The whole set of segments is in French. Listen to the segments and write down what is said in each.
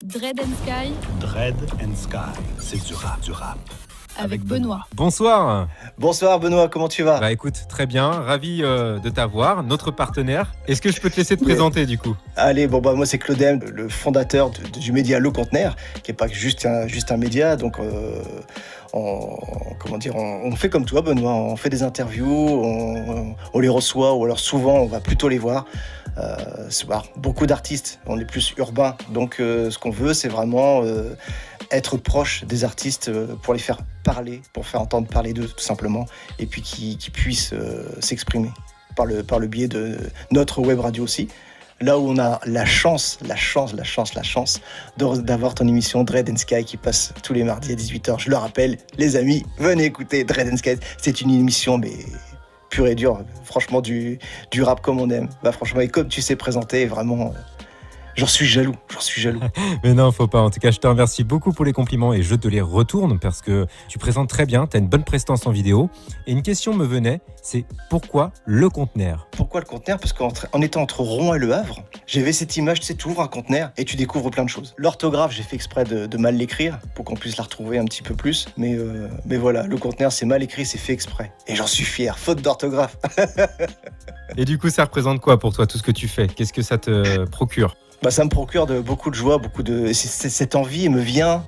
Dread and Sky Dread and Sky, c'est du rap. avec Benoît. Bonsoir. Bonsoir Benoît, comment tu vas? Bah écoute, très bien, ravi de t'avoir, notre partenaire. Est-ce que je peux te laisser te présenter du coup? Allez, moi c'est Claudem, le fondateur du média Le Conteneur, qui n'est pas juste un média, donc on fait comme toi Benoît, on fait des interviews, on les reçoit, ou alors souvent on va plutôt les voir. Beaucoup d'artistes, on est plus urbain, donc ce qu'on veut c'est vraiment être proche des artistes pour les faire parler, pour faire entendre parler d'eux tout simplement, et puis qu'ils puissent s'exprimer par le biais de notre web radio aussi. Là où on a la chance d'avoir ton émission Dread and Sky qui passe tous les mardis à 18h. Je le rappelle, les amis, venez écouter Dread and Sky. C'est une émission mais pure et dure, franchement du rap comme on aime. Bah franchement, et comme tu sais présenter, vraiment, j'en suis jaloux. Mais non, faut pas. En tout cas, je te remercie beaucoup pour les compliments et je te les retourne parce que tu présentes très bien, tu as une bonne prestance en vidéo. Et une question me venait, c'est pourquoi Le Conteneur? Pourquoi Le Conteneur? Parce qu'en étant entre Rouen et Le Havre, j'avais cette image, tu sais, tu ouvres un conteneur et tu découvres plein de choses. L'orthographe, j'ai fait exprès de mal l'écrire pour qu'on puisse la retrouver un petit peu plus. Mais voilà, Le Conteneur, c'est mal écrit, c'est fait exprès. Et j'en suis fier, faute d'orthographe. Et du coup, ça représente quoi pour toi, tout ce que tu fais? Qu'est-ce que ça te procure? Ça me procure beaucoup de joie, cette envie me vient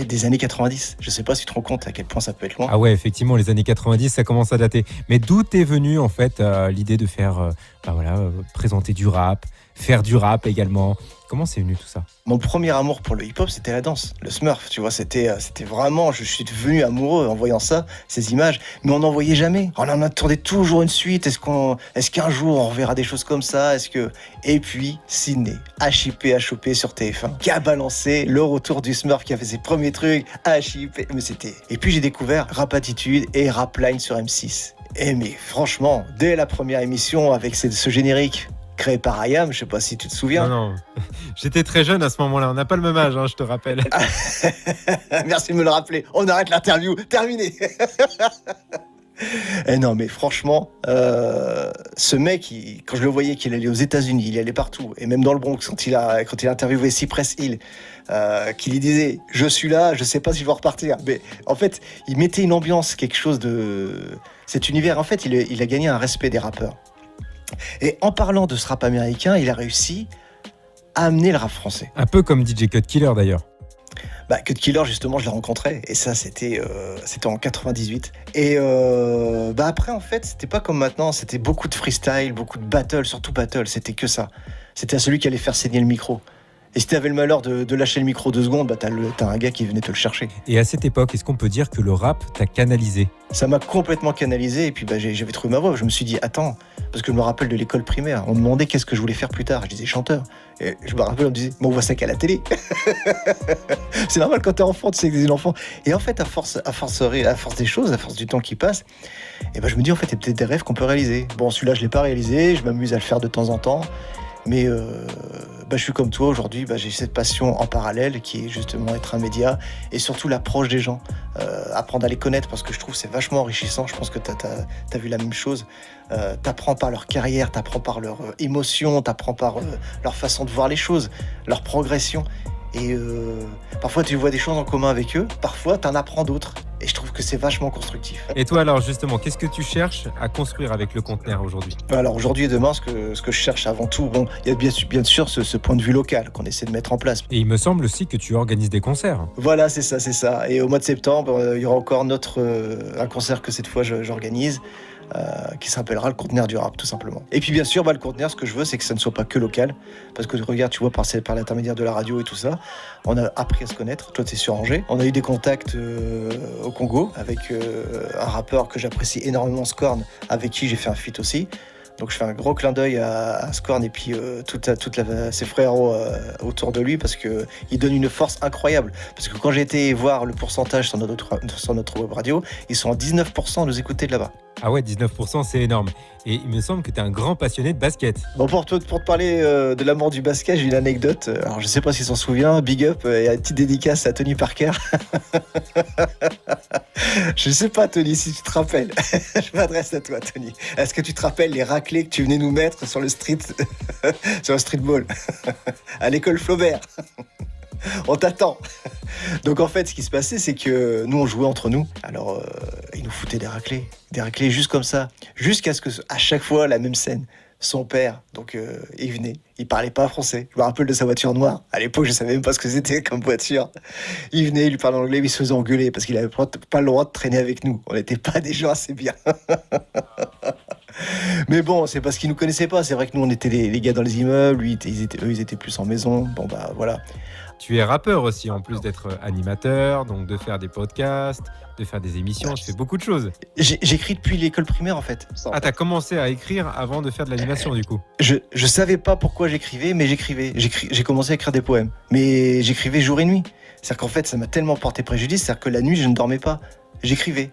des années 90. Je sais pas si tu te rends compte à quel point ça peut être loin. Ah ouais, effectivement, les années 90, ça commence à dater. Mais d'où t'es venue en fait l'idée de faire, présenter du rap, faire du rap également? Comment c'est venu tout ça? Mon premier amour pour le hip-hop, c'était la danse, le Smurf, tu vois, c'était vraiment, je suis devenu amoureux en voyant ça, ces images, mais on n'en voyait jamais. On en attendait toujours une suite. Est-ce qu'un jour on reverra des choses comme ça? Et puis, Sydney, HIP sur TF1, qui a balancé le retour du Smurf, qui a fait ses premiers trucs, HIP, Et puis j'ai découvert Rap Attitude et Rap Line sur M6. Mais franchement, dès la première émission, avec ce générique, créé par IAM, je sais pas si tu te souviens. Non, j'étais très jeune à ce moment-là, on n'a pas le même âge, je te rappelle. Merci de me le rappeler, on arrête l'interview, terminé. Non mais franchement, ce mec, quand je le voyais qu'il allait aux États-Unis, il allait partout, et même dans le Bronx, quand il a interviewé Cypress Hill, qui lui disait « Je suis là, je sais pas si je vais repartir ». Mais en fait, il mettait une ambiance, quelque chose de... Cet univers, en fait, il a gagné un respect des rappeurs. Et en parlant de ce rap américain, il a réussi à amener le rap français. Un peu comme DJ Cut Killer d'ailleurs. Cut Killer, justement, je l'ai rencontré. Et ça, c'était en 98. Et après, en fait, c'était pas comme maintenant. C'était beaucoup de freestyle, beaucoup de battle, surtout battle. C'était que ça. C'était à celui qui allait faire saigner le micro. Et si t'avais le malheur de lâcher le micro 2 secondes, t'as un gars qui venait te le chercher. Et à cette époque, est-ce qu'on peut dire que le rap t'a canalisé? Ça m'a complètement canalisé, et puis j'avais trouvé ma voix. Je me suis dit, attends, parce que je me rappelle de l'école primaire, on me demandait qu'est-ce que je voulais faire plus tard. Je disais chanteur. Et je me rappelle, on me disait, mais on voit ça qu'à la télé. C'est normal quand t'es enfant, tu sais que t'es un enfant. Et en fait, à force des choses, à force du temps qui passe, je me dis, en fait, il y a peut-être des rêves qu'on peut réaliser. Bon, celui-là, je l'ai pas réalisé, je m'amuse à le faire de temps en temps. Mais je suis comme toi aujourd'hui, j'ai cette passion en parallèle qui est justement être un média et surtout l'approche des gens, apprendre à les connaître parce que je trouve que c'est vachement enrichissant. Je pense que t'as vu la même chose. T'apprends par leur carrière, t'apprends par leur émotion, t'apprends par leur façon de voir les choses, leur progression. Et parfois tu vois des choses en commun avec eux, parfois t'en apprends d'autres. Et je trouve que c'est vachement constructif. Et toi alors justement, qu'est-ce que tu cherches à construire avec Le Conteneur aujourd'hui? Alors aujourd'hui et demain, ce que je cherche avant tout, il y a bien sûr ce point de vue local qu'on essaie de mettre en place. Et il me semble aussi que tu organises des concerts. Voilà, c'est ça. Et au mois de septembre, il y aura encore un concert que cette fois j'organise. Qui s'appellera Le Conteneur du rap tout simplement. Et puis bien sûr Le Conteneur, ce que je veux c'est que ça ne soit pas que local, parce que regarde, tu vois, par l'intermédiaire de la radio et tout ça, on a appris à se connaître. Toi t'es sur Angers, on a eu des contacts au Congo avec un rappeur que j'apprécie énormément, Scorn, avec qui j'ai fait un feat aussi. Donc je fais un gros clin d'œil à Scorn et puis ses frérots autour de lui, parce que il donne une force incroyable. Parce que quand j'ai été voir le pourcentage sur notre web radio, ils sont à 19% à nous écouter de là-bas. Ah ouais, 19%, c'est énorme. Et il me semble que tu es un grand passionné de basket. Bon, pour te parler de l'amour du basket, j'ai une anecdote. Alors, je sais pas s'il s'en souvient. Big up et une petite dédicace à Tony Parker. Je sais pas, Tony, si tu te rappelles. Je m'adresse à toi, Tony. Est-ce que tu te rappelles les raclés que tu venais nous mettre sur le streetball à l'école Flaubert? On t'attend. Donc en fait, ce qui se passait, c'est que nous, on jouait entre nous. Alors, ils nous foutaient des raclés juste comme ça, jusqu'à ce que, à chaque fois, la même scène. Son père, donc il venait, il parlait pas français. Je me rappelle de sa voiture noire. À l'époque, je savais même pas ce que c'était comme voiture. Il venait, il lui parlait anglais, il se faisait engueuler parce qu'il avait pas le droit de traîner avec nous. On n'était pas des gens assez bien. Mais bon, c'est parce qu'ils nous connaissaient pas. C'est vrai que nous, on était les gars dans les immeubles. Eux, ils étaient plus en maison. Bon bah voilà. Tu es rappeur aussi, en plus d'être animateur, donc de faire des podcasts, de faire des émissions, tu fais beaucoup de choses. J'écris depuis l'école primaire en fait. Ah, t'as commencé à écrire avant de faire de l'animation du coup? Je savais pas pourquoi j'écrivais, mais j'écrivais. J'ai commencé à écrire des poèmes, mais j'écrivais jour et nuit. C'est-à-dire qu'en fait, ça m'a tellement porté préjudice, c'est-à-dire que la nuit, je ne dormais pas. J'écrivais.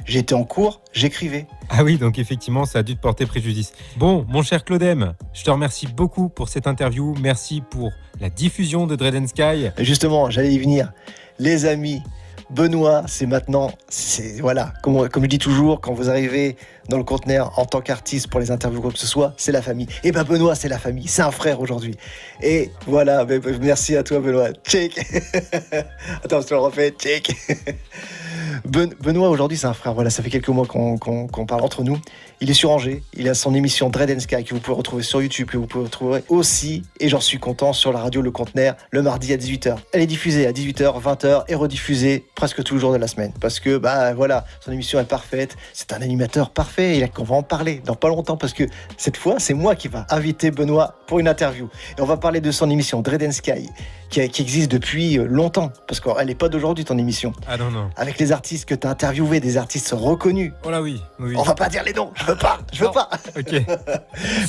J'étais en cours, j'écrivais. Ah oui, donc effectivement, ça a dû te porter préjudice. Bon, mon cher Claudem, je te remercie beaucoup pour cette interview. Merci pour la diffusion de Dread & Sky. Justement, j'allais y venir. Les amis, Benoît, c'est maintenant, voilà, comme je dis toujours, quand vous arrivez dans le conteneur en tant qu'artiste pour les interviews ou quoi que ce soit, c'est la famille. Et ben Benoît, c'est la famille, c'est un frère aujourd'hui. Et voilà, merci à toi Benoît. Check. Attends, je te le refais. Check. Benoît aujourd'hui c'est un frère, voilà, ça fait quelques mois qu'on parle entre nous. Il est sur Angers, il a son émission Dread & Sky que vous pouvez retrouver sur YouTube, que vous pouvez retrouver aussi, et j'en suis content, sur la radio Le Conteneur le mardi à 18h. Elle est diffusée à 18h, 20h et rediffusée presque tous les jours de la semaine. Parce que bah voilà, son émission est parfaite, c'est un animateur parfait, on va en parler dans pas longtemps parce que cette fois c'est moi qui va inviter Benoît pour une interview. Et on va parler de son émission Dread & Sky qui existe depuis longtemps, parce qu'elle n'est pas d'aujourd'hui ton émission. Ah non, non. Avec les artistes que tu as interviewés, des artistes reconnus. Oh là oui. On va pas dire les noms, je veux pas. Ok.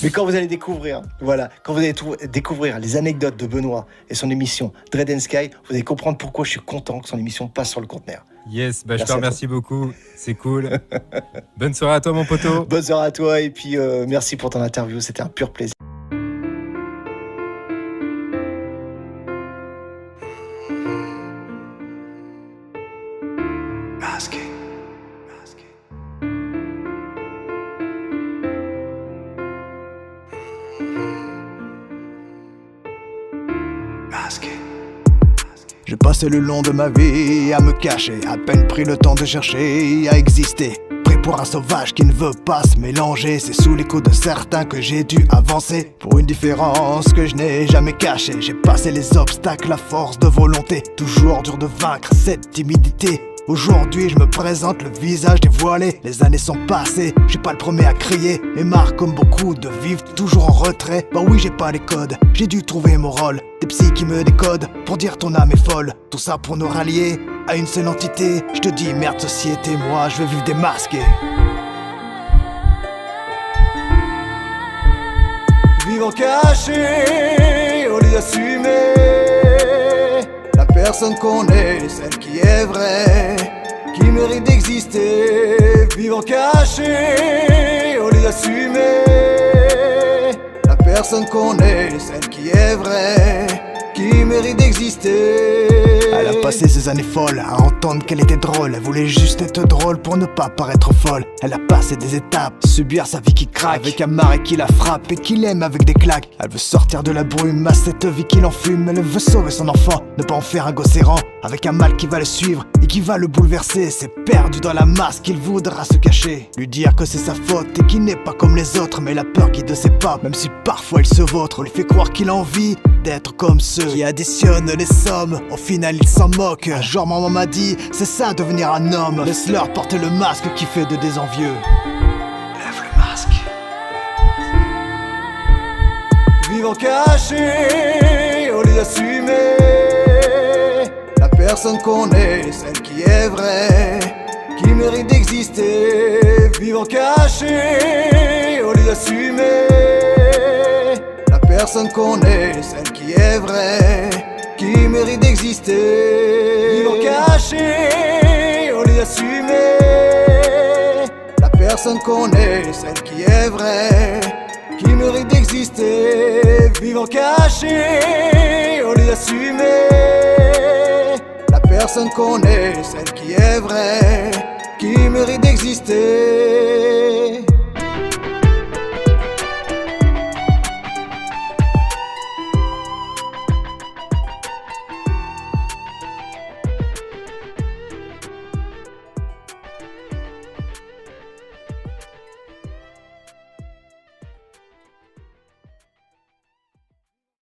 Mais quand vous allez découvrir, voilà, quand vous allez découvrir les anecdotes de Benoît et son émission Dread & Sky, vous allez comprendre pourquoi je suis content que son émission passe sur le conteneur. Yes, je te remercie beaucoup, c'est cool. Bonne soirée à toi mon poteau. Bonne soirée à toi et puis merci pour ton interview, c'était un pur plaisir. J'ai passé le long de ma vie à me cacher, à peine pris le temps de chercher à exister. Prêt pour un sauvage qui ne veut pas se mélanger. C'est sous les coups de certains que j'ai dû avancer, pour une différence que je n'ai jamais cachée. J'ai passé les obstacles à force de volonté, toujours dur de vaincre cette timidité. Aujourd'hui je me présente le visage dévoilé. Les années sont passées, j'ai pas le premier à crier, mais marre comme beaucoup de vivre toujours en retrait. Bah oui, j'ai pas les codes, j'ai dû trouver mon rôle. Des psys qui me décodent pour dire ton âme est folle. Tout ça pour nous rallier à une seule entité. Je te dis merde société, moi je veux vivre démasqué. Vivant caché au lieu d'assumer la personne qu'on est, celle qui est vraie, qui mérite d'exister. Vivant caché au lieu d'assumer la personne qu'on est, celle qui est vraie, qui mérite d'exister. Elle a passé ses années folles à entendre qu'elle était drôle. Elle voulait juste être drôle pour ne pas paraître folle. Elle a passé des étapes, subir sa vie qui craque, avec un mari qui la frappe et qui l'aime avec des claques. Elle veut sortir de la brume à cette vie qui l'enfume. Elle veut sauver son enfant, ne pas en faire un gosse errant, avec un mal qui va le suivre et qui va le bouleverser. C'est perdu dans la masse qu'il voudra se cacher. Lui dire que c'est sa faute et qu'il n'est pas comme les autres, mais la peur guide ses pas, même si parfois il se vautre. Lui fait croire qu'il a envie d'être comme ceux qui additionnent les sommes. Au final il s'en moque. Un jour maman m'a dit, c'est ça devenir un homme. Laisse-leur porter le masque qui fait de des envieux. Lève le masque. Vivant caché au lieu d'assumer la personne qu'on est, celle qui est vraie, qui mérite d'exister. Vivant caché au lieu d'assumer la personne qu'on est, celle qui est vraie, qui mérite d'exister. Vivant caché au lieu d'assumer la personne personne connaît celle qui est vraie, qui mérite d'exister, vivant caché au lieu d'assumer. La personne connaît celle qui est vraie, qui mérite d'exister.